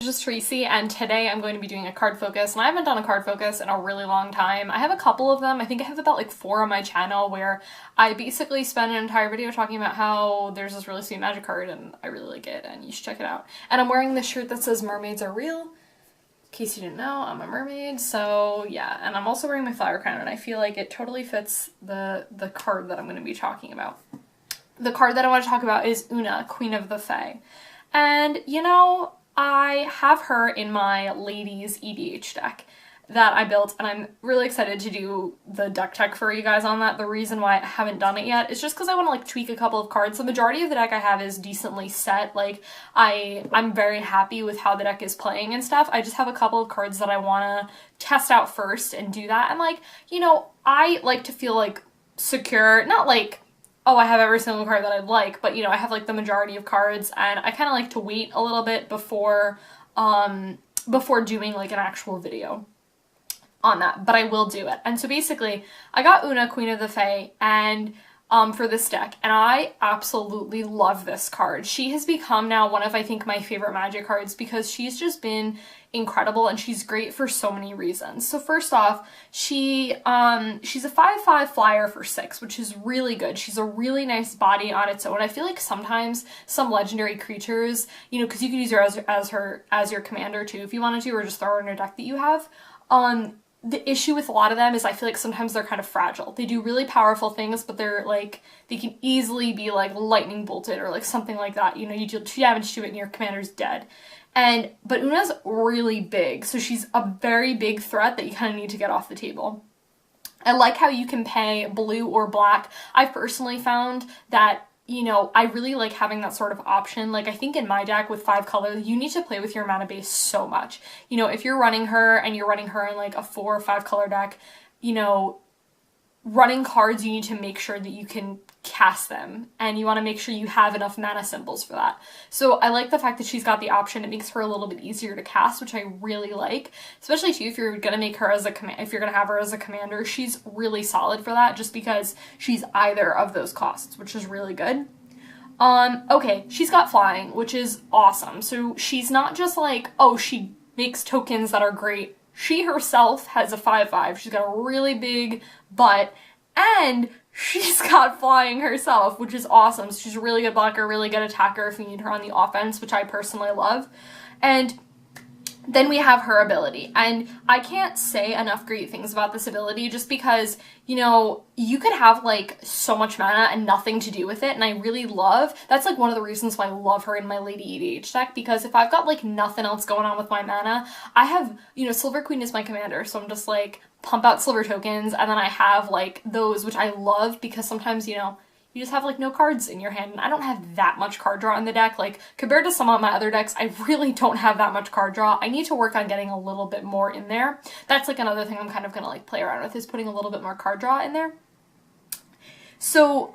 Just Tracy, and today I'm going to be doing a card focus, and I haven't done a card focus in a really long time. I have a couple of them. I think I have about like 4 on my channel where I basically spend an entire video talking about how there's this really sweet magic card and I really like it and you should check it out. And I'm wearing this shirt that says mermaids are real. In case you didn't know, I'm a mermaid, so yeah. And I'm also wearing my flower crown and I feel like it totally fits the card that I'm going to be talking about. The card that I want to talk about is Oona, Queen of the Fae. And you know, I have her in my ladies EDH deck that I built, and I'm really excited to do the deck tech for you guys on that. The reason why I haven't done it yet is just because I want to like tweak a couple of cards. The majority of the deck I have is decently set. Like I'm very happy with how the deck is playing and stuff. I just have a couple of cards that I want to test out first and do that. And like, you know, I like to feel like secure, not like, oh, I have every single card that I'd like, but you know, I have like the majority of cards, and I kind of like to wait a little bit before doing like an actual video on that, but I will do it. And so basically, I got Oona, Queen of the Fae, and for this deck, and I absolutely love this card. She has become now one of, I think, my favorite magic cards because she's just been incredible and she's great for so many reasons. So first off, she's a 5/5 flyer for 6, which is really good. She's a really nice body on its own. I feel like sometimes some legendary creatures, you know, because you could use her as your commander too if you wanted to, or just throw her in a deck that you have. The issue with a lot of them is I feel like sometimes they're kind of fragile. They do really powerful things, but they're like, they can easily be like lightning bolted or like something like that. You know, you deal 2 damage to it and your commander's dead. But Oona's really big, so she's a very big threat that you kind of need to get off the table. I like how you can pay blue or black. I've personally found that, you know, I really like having that sort of option. Like, I think in my deck with 5 colors, you need to play with your mana base so much. You know, if you're running her and you're running her in like a 4 or 5 color deck, you know, running cards, you need to make sure that you can cast them, and you want to make sure you have enough mana symbols for that. So I like the fact that she's got the option. It makes her a little bit easier to cast, which I really like, especially too if you're gonna make her as if you're gonna have her as a commander. She's really solid for that just because she's either of those costs, which is really good. Okay, she's got flying, which is awesome. So she's not just like, oh, she makes tokens that are great. She herself has a 5/5. She's got a really big butt, and she's got flying herself, which is awesome. So she's a really good blocker, really good attacker if you need her on the offense, which I personally love. And then we have her ability, and I can't say enough great things about this ability just because, you know, you could have like so much mana and nothing to do with it, and I really love, that's like one of the reasons why I love her in my Lady EDH deck, because if I've got like nothing else going on with my mana, I have, you know, Silver Queen is my commander, so I'm just like pump out silver tokens, and then I have like those, which I love because sometimes, you know, you just have like no cards in your hand, and I don't have that much card draw in the deck. Like compared to some of my other decks, I really don't have that much card draw. I need to work on getting a little bit more in there. That's like another thing I'm kind of gonna like play around with, is putting a little bit more card draw in there. So,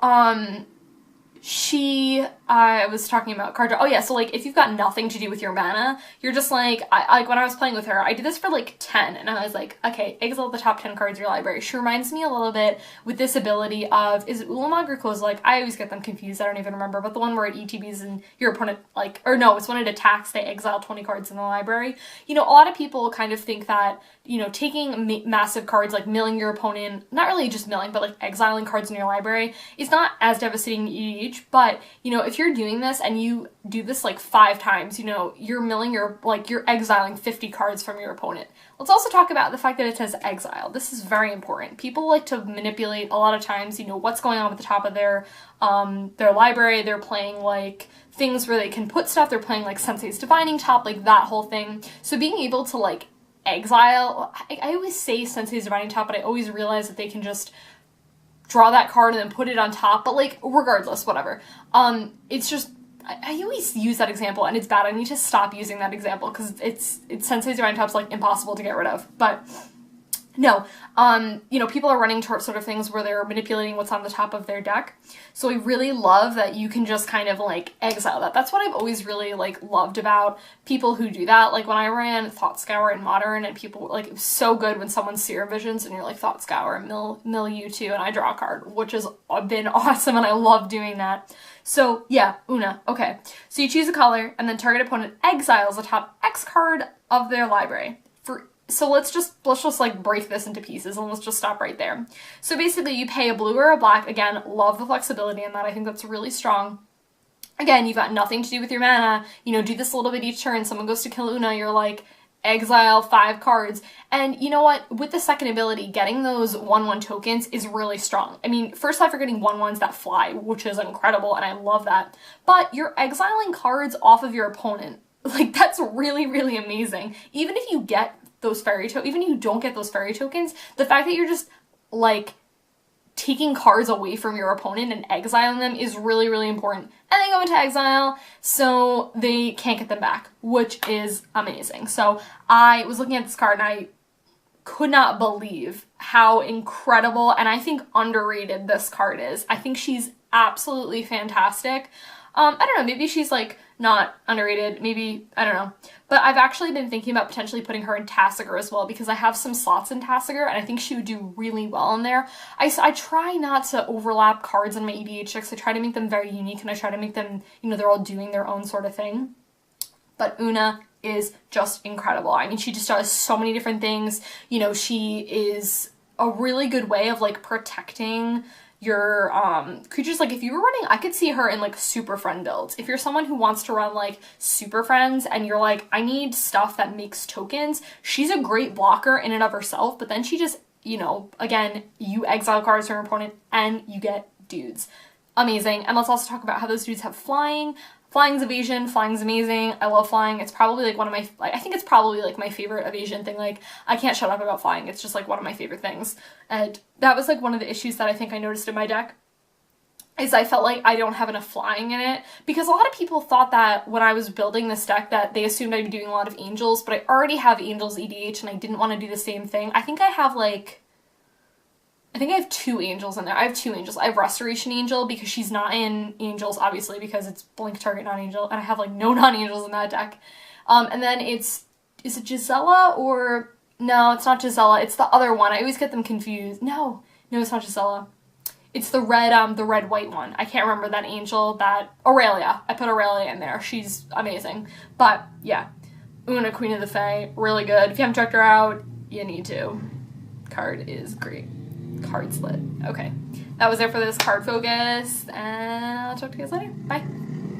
I was talking about card draw. Oh yeah, so like if you've got nothing to do with your mana, you're just like, like when I was playing with her, I did this for like 10, and I was like, okay, exile the top 10 cards of your library. She reminds me a little bit with this ability of, is it Ulamog or Kozilek? I always get them confused, I don't even remember, but the one where it ETBs and your opponent, like, or no, it's when it attacks, they exile 20 cards in the library. You know, a lot of people kind of think that, you know, taking massive cards, like milling your opponent, not really just milling, but like exiling cards in your library, is not as devastating in EDH, but, you know, if you're doing this and you do this like 5 times, you know, you're milling you're exiling 50 cards from your opponent. Let's also talk about the fact that it says exile. This is very important. People like to manipulate a lot of times, you know, what's going on at the top of their library. They're playing like things where they can put stuff. They're playing like Sensei's Divining Top, like that whole thing. So being able to like exile, I always say Sensei's Divining Top, but I always realize that they can just draw that card and then put it on top, but like regardless, whatever. It's just, I always use that example and it's bad. I need to stop using that example because it's Sensei's Divine Top's like impossible to get rid of. But no, you know, people are running sort of things where they're manipulating what's on the top of their deck. So I really love that you can just kind of like exile that. That's what I've always really like loved about people who do that. Like when I ran Thought Scour in Modern, and people like, it was so good when someone Serum Visions and you're like Thought Scour and mill you too, and I draw a card, which has been awesome, and I love doing that. So yeah, Oona. Okay. So you choose a color, and then target opponent exiles the top X card of their library. So let's just like break this into pieces, and let's just stop right there. So basically you pay a blue or a black. Again, love the flexibility in that. I think that's really strong. Again, you've got nothing to do with your mana. You know, do this a little bit each turn. Someone goes to kill Oona, you're like, exile 5 cards. And you know what? With the second ability, getting those 1/1 tokens is really strong. I mean, first off, you're getting 1/1s that fly, which is incredible, and I love that. But you're exiling cards off of your opponent. Like, that's really, really amazing. Even if you get those fairy tokens, even if you don't get those fairy tokens, the fact that you're just, like, taking cards away from your opponent and exiling them is really, really important. And they go into exile, so they can't get them back, which is amazing. So I was looking at this card and I could not believe how incredible and I think underrated this card is. I think she's absolutely fantastic. I don't know, maybe she's like not underrated, maybe, I don't know. But I've actually been thinking about potentially putting her in Tasigur as well, because I have some slots in Tasigur and I think she would do really well in there. I try not to overlap cards in my EDH decks. I try to make them very unique and I try to make them, you know, they're all doing their own sort of thing. But Oona is just incredible. I mean, she just does so many different things. You know, she is a really good way of like protecting your creatures. Like if you were running, I could see her in like super friend builds. If you're someone who wants to run like super friends and you're like, I need stuff that makes tokens, she's a great blocker in and of herself, but then she just, you know, again, you exile cards from your opponent and you get dudes. Amazing. And let's also talk about how those dudes have flying. Flying's evasion, flying's amazing. I love flying. It's probably like one of my, I think it's probably like my favorite evasion thing. Like, I can't shut up about flying. It's just like one of my favorite things. And that was like one of the issues that I think I noticed in my deck, is I felt like I don't have enough flying in it. Because a lot of people thought that when I was building this deck that they assumed I'd be doing a lot of angels, but I already have angels EDH and I didn't want to do the same thing. I think I have like, I think I have 2 angels in there. I have 2 angels. I have Restoration Angel because she's not in angels, obviously, because it's blink target non-angel, and I have like no non-angels in that deck. And then is it Gisela or, no, it's not Gisela. It's the other one. I always get them confused. No, it's not Gisela. It's the red-white one. I can't remember that angel, that, Aurelia. I put Aurelia in there. She's amazing. But yeah, Oona, Queen of the Fae, really good. If you haven't checked her out, you need to. Card is great. Card slit. Okay, that was it for this card focus, and I'll talk to you guys later. Bye.